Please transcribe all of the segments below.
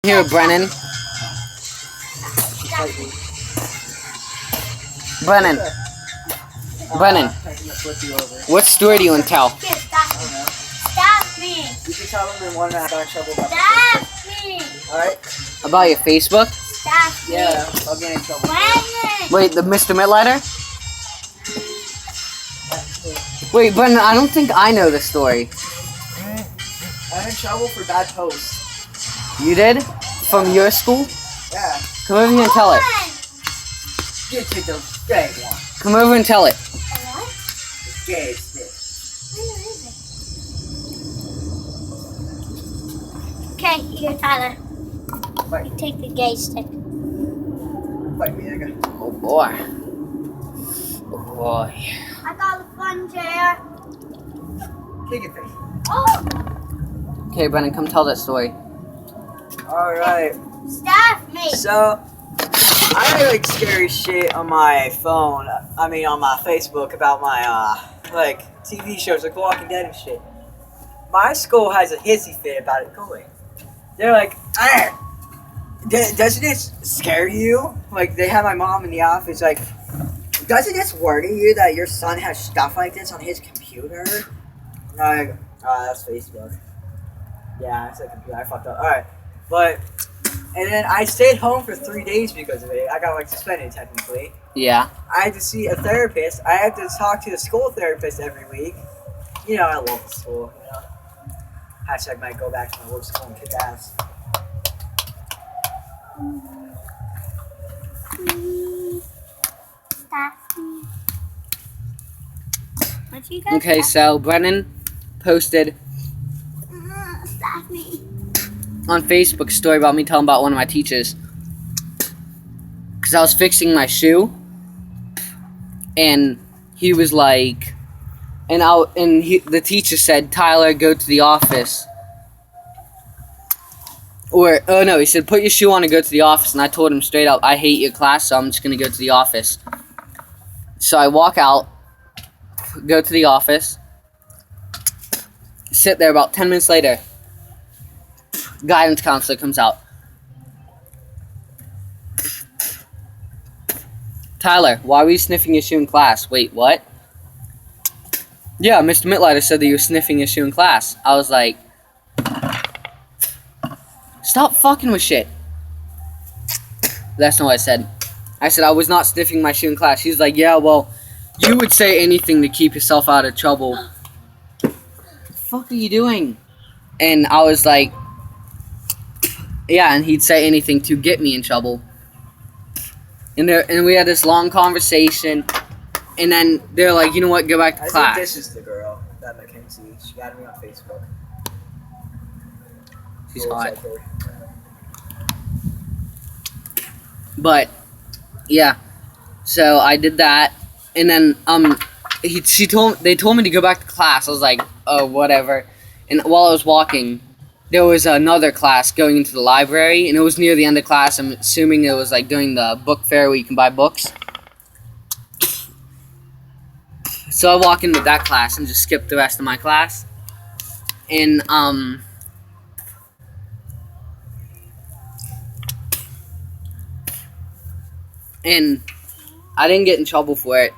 Here, Brennan. Brennan. Brennan. What story do you want to tell? Stop me. You can tell them in 1.5 hour trouble about Stop me. Alright? About your Facebook? Stop me. Yeah, I'll get in trouble. Brennan. Wait, the Mr. Mitlighter? Wait, Brennan, I don't think I know the story. I'm in trouble for bad posts. You did? From your school? Yeah. Come over here and tell it. You take the gay one. Come over and tell it. What? The gay stick. Where is it? Okay, here, Tyler. You take the gay stick. Fight me, nigga. Oh boy. Oh boy. I got a fun chair. Kick it, face. Oh, Okay, Brennan, come tell that story. Alright. stop me. So, I like scary shit on my phone. I mean, on my Facebook about my, like, TV shows like Walking Dead and shit. My school has a hissy fit about it going. They're like, doesn't this scare you? Like, they have my mom in the office, like, doesn't this worry you that your son has stuff like this on his computer? And I'm like, oh, that's Facebook. Yeah, it's a computer. I fucked up. Alright. But, and then I stayed home for 3 days because of it. I got, like, suspended, technically. Yeah. I had to see a therapist. I had to talk to the school therapist every week. You know, I love the school, you know. Hashtag might go back to my work school and kick ass. Stop me. What you got? Okay, so Brennan posted Stop me. on Facebook a story about me telling about one of my teachers. Because I was fixing my shoe. And he was like... the teacher said, Tyler, go to the office. Or, oh no, he said, put your shoe on and go to the office. And I told him straight up, I hate your class, so I'm just going to go to the office. So I walk out, go to the office, sit there. About 10 minutes later, guidance counselor comes out. Tyler, why were you sniffing your shoe in class? Wait, what? Yeah, Mr. Mitlighter said that you were sniffing your shoe in class. I was like, stop fucking with shit. That's not what I said. I said I was not sniffing my shoe in class. He was like, yeah, well, you would say anything to keep yourself out of trouble. What the fuck are you doing? And I was like, yeah, and he'd say anything to get me in trouble. And we had this long conversation. And then they're like, you know what, go back to I class. think this is the girl, that Mackenzie. She added me on Facebook. She's Cool, hot. it's like her. But yeah, so I did that, and then they told me to go back to class. I was like, oh, whatever. And while I was walking, there was another class going into the library, and it was near the end of class. I'm assuming it was like during the book fair where you can buy books. So I walk into that class and just skip the rest of my class, and And I didn't get in trouble for it.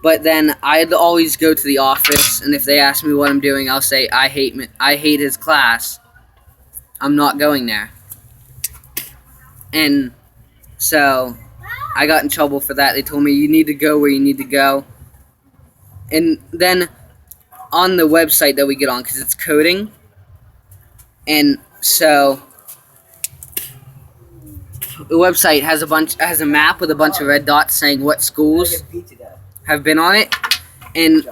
But then I'd always go to the office, and if they ask me what I'm doing, I'll say, I hate his class. I'm not going there. And so I got in trouble for that. They told me, you need to go where you need to go. And then on the website that we get on, because it's coding, and so the website has a map with a bunch of red dots saying what schools have been on it, and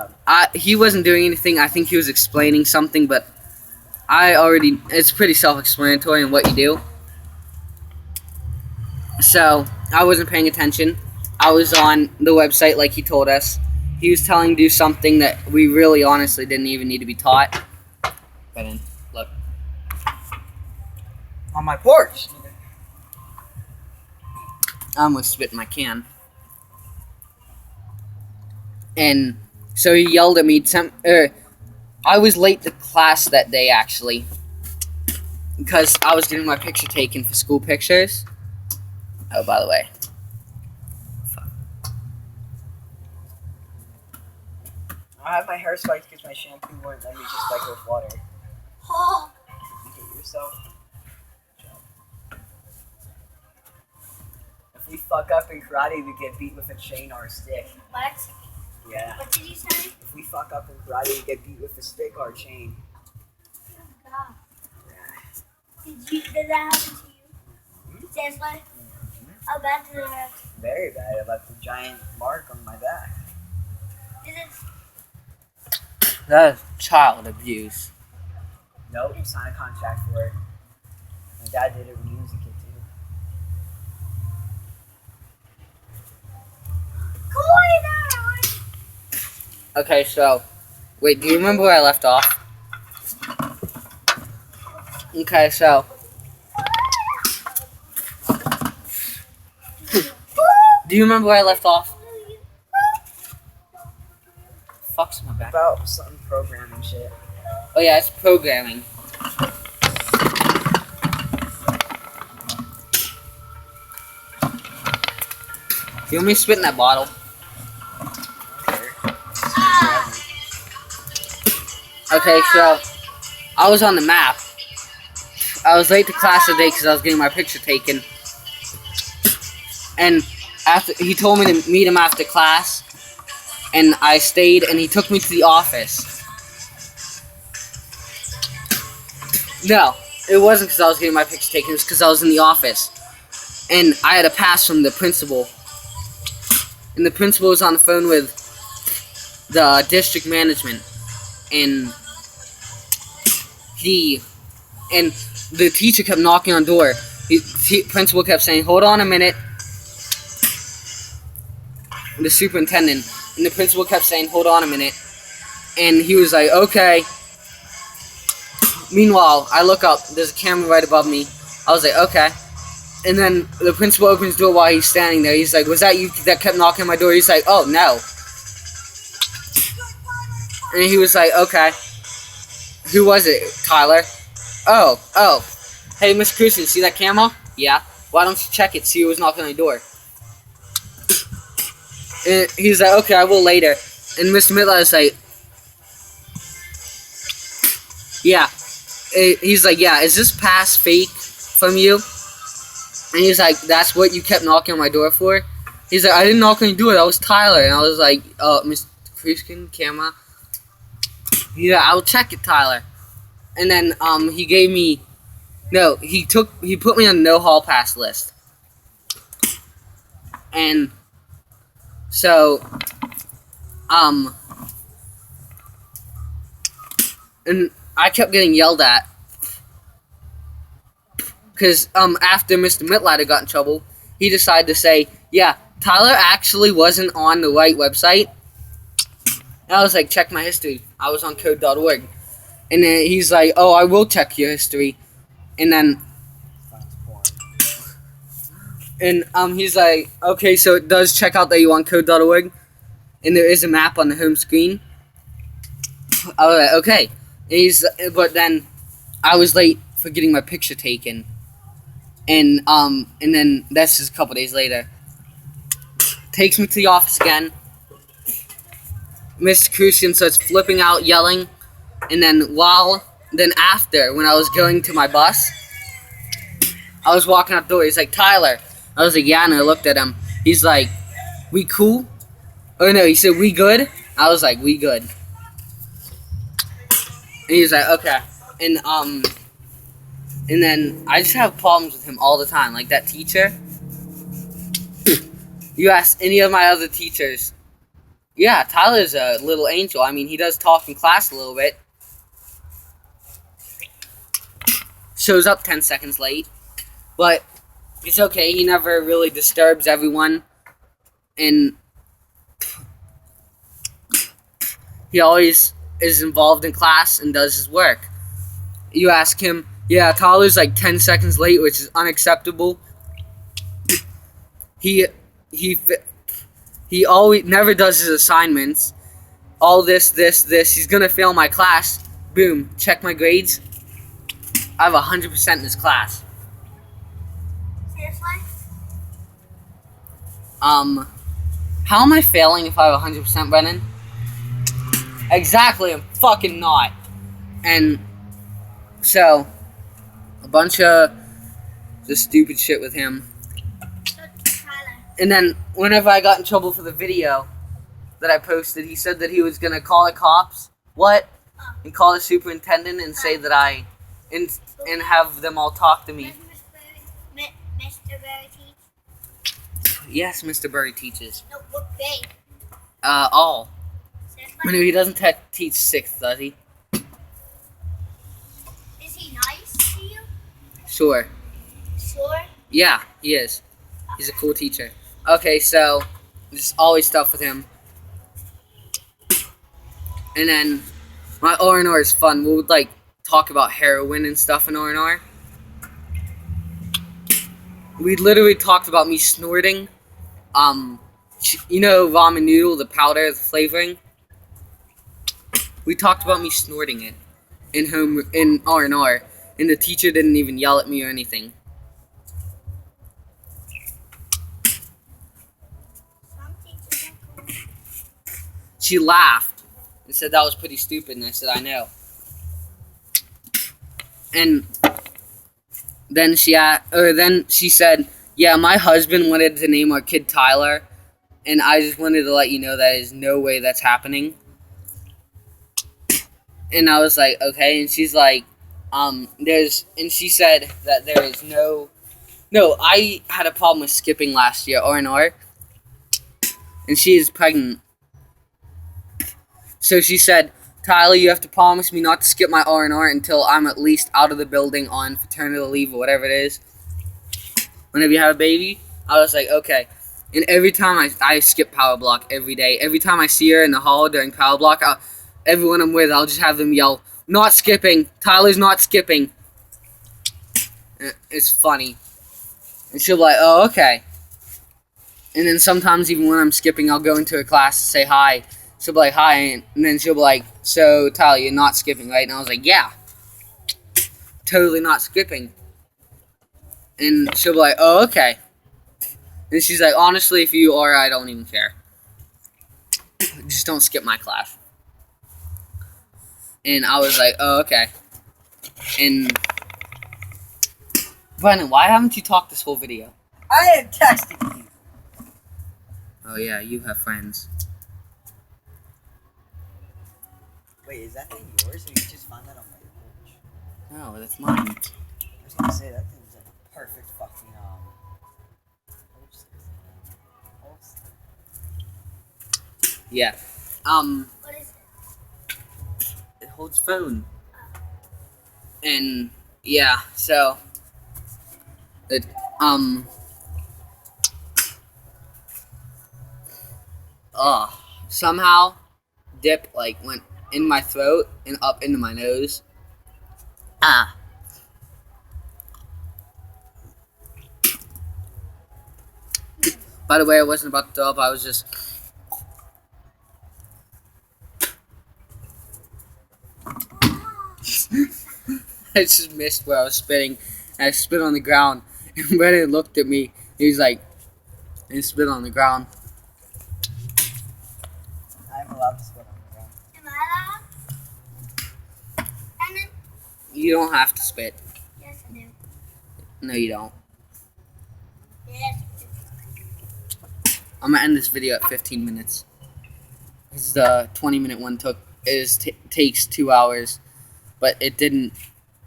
he wasn't doing anything. I think he was explaining something, but it's pretty self-explanatory in what you do. So I wasn't paying attention. I was on the website like he told us. He was telling to do something that we really honestly didn't even need to be taught. But look. On my porch. I almost spit in my can. And so he yelled at me. I was late to class that day, actually. because I was getting my picture taken for school pictures. Oh, by the way. I have my hair spiked because my shampoo wouldn't let me just spike it with water. Oh. You hit yourself. If we fuck up in karate, we get beat with a chain or a stick. What? Yeah. What did you say? If we fuck up in karate, we get beat with a stick or a chain. Oh, God. Did that happen to you? Seriously? How bad did it hurt? Very bad. I left a giant mark on my back. Did it? That is child abuse. Nope, signed a contract for it. My dad did it when he was a kid too. Okay, so, wait, do you remember where I left off? Okay, so, do you remember where I left off? Fuck's my back. About some programming shit. Oh yeah, it's programming. You want me to spit in that bottle? Okay, so I was on the map. I was late to class today because I was getting my picture taken. And after he told me to meet him after class, and I stayed, and he took me to the office. No, it wasn't because I was getting my picture taken. It was because I was in the office, and I had a pass from the principal. And the principal was on the phone with the district management, and the teacher kept knocking on the door. The principal kept saying, "Hold on a minute." The superintendent, and the principal kept saying, "Hold on a minute," and he was like, "Okay." Meanwhile, I look up. There's a camera right above me. I was like, "Okay." And then the principal opens the door while he's standing there. He's like, "Was that you that kept knocking on my door?" He's like, "Oh, no." And he was like, "Okay. Who was it, Tyler?" Oh. Hey, Miss Crucian, see that camera? Yeah. Why don't you check it, see who was knocking on the door? And he's like, "Okay, I will later." And Mr. Midler is like, "Yeah." He's like, "Yeah, is this pass fake from you?" And he's like, "That's what you kept knocking on my door for?" He's like, "I didn't knock on your door, that was Tyler." And I was like, Mr. Crucian, camera? Yeah, I'll check it, Tyler. And then, he gave me, no, he put me on the no hall pass list. And so, and I kept getting yelled at. Because, after Mr. Mitlatter got in trouble, he decided to say, "Yeah, Tyler actually wasn't on the right website." And I was like, "Check my history. I was on code.org. And then he's like, "Oh, I will check your history." And then, he's like, "Okay, so it does check out that you're on code.org. And there is a map on the home screen." I was like, "Okay." But then I was late for getting my picture taken. And then that's just a couple days later. Takes me to the office again. Mr. Crucian starts flipping out, yelling. And then after, when I was going to my bus, I was walking out the door. He's like, "Tyler." I was like, "Yeah," and I looked at him. He's like, "We cool?" Oh no, he said, "We good?" I was like, "We good." And he's like, "Okay." And then I just have problems with him all the time. Like that teacher. You ask any of my other teachers. Yeah, Tyler's a little angel. I mean, he does talk in class a little bit. Shows up 10 seconds late. But it's okay. He never really disturbs everyone. And he always is involved in class and does his work. You ask him, yeah, Tyler's like 10 seconds late, which is unacceptable. He always never does his assignments. All this. He's gonna fail my class. Boom. Check my grades. I have 100% in this class. Seriously? How am I failing if I have 100%, Brennan? Exactly, I'm fucking not. And so, a bunch of just stupid shit with him. Tyler. And then, whenever I got in trouble for the video that I posted, he said that he was gonna call the cops. What? And call the superintendent and say that and have them all talk to me. Does Mr. Berry teach? Yes, Mr. Burry teaches. No, what grade? All. Seriously? No, he doesn't teach 6th, does he? Is he nice to you? Sure. Sure. Yeah, he is. He's a cool teacher. Okay, so there's always stuff with him. And then my R&R is fun. We would like talk about heroin and stuff in R&R. We literally talked about me snorting. You know, ramen noodle, the powder, the flavoring. We talked about me snorting it in R&R, and the teacher didn't even yell at me or anything. Some teachers are cool. She laughed and said that was pretty stupid, and I said, I know. And then she said, yeah, my husband wanted to name our kid Tyler, and I just wanted to let you know that there's no way that's happening. And I was like, okay, and she's like, and she said that there is no, I had a problem with skipping last year, R&R, and she is pregnant. So she said, Tyler, you have to promise me not to skip my R&R until I'm at least out of the building on paternity leave or whatever it is. Whenever you have a baby, I was like, okay. And every time I skip power block every day. Every time I see her in the hall during power block, everyone I'm with, I'll just have them yell, not skipping. Tyler's not skipping. It's funny. And she'll be like, oh, okay. And then sometimes even when I'm skipping, I'll go into a class and say hi. She'll be like, hi. And then she'll be like, so, Tyler, you're not skipping, right? And I was like, yeah. Totally not skipping. And she'll be like, oh, okay. And she's like, honestly, if you are, I don't even care. Just don't skip my class. And I was like, oh, okay. And Brennan, why haven't you talked this whole video? I am texting you. Oh yeah, you have friends. Wait, is that thing yours, or you just found that on my porch? No, that's mine. I was gonna say that thing's like a perfect fucking Yeah. What is it? It holds phone. And yeah, so it somehow dip like went in my throat and up into my nose. By the way, I wasn't about to throw up, I was just I just missed where I was spitting. And I spit on the ground. And Brennan looked at me. He was like, and spit on the ground. I'm allowed to spit on the ground. Am I allowed? And then, You don't have to spit. yes, I do. No, you don't. Yes. I'm gonna end this video at 15 minutes. This is the 20-minute one takes 2 hours, but it didn't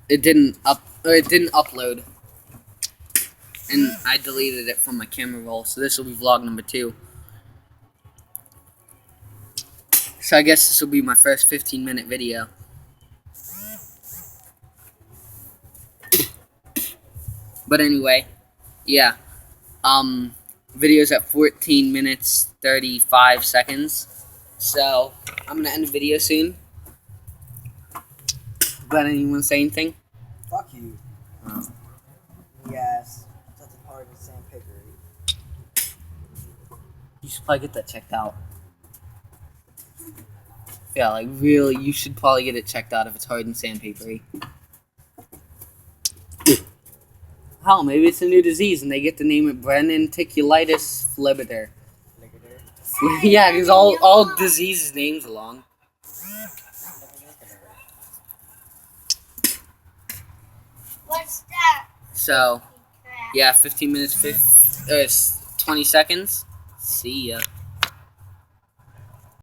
upload, and I deleted it from my camera roll. So this will be vlog number 2. So I guess this will be my first 15-minute video. But anyway, yeah. Video's at 14 minutes 35 seconds. So I'm gonna end the video soon. But anyone say anything? Fuck you. Oh. Yes. Something hard with sandpaper. You should probably get that checked out. Yeah, like really, you should probably get it checked out if it's hard and sandpapery. Hell, maybe it's a new disease and they get to name it Brennan-ticulitis flibiter. Yeah, because all diseases names along. What's that? So, yeah, 15 minutes, 20 seconds. See ya.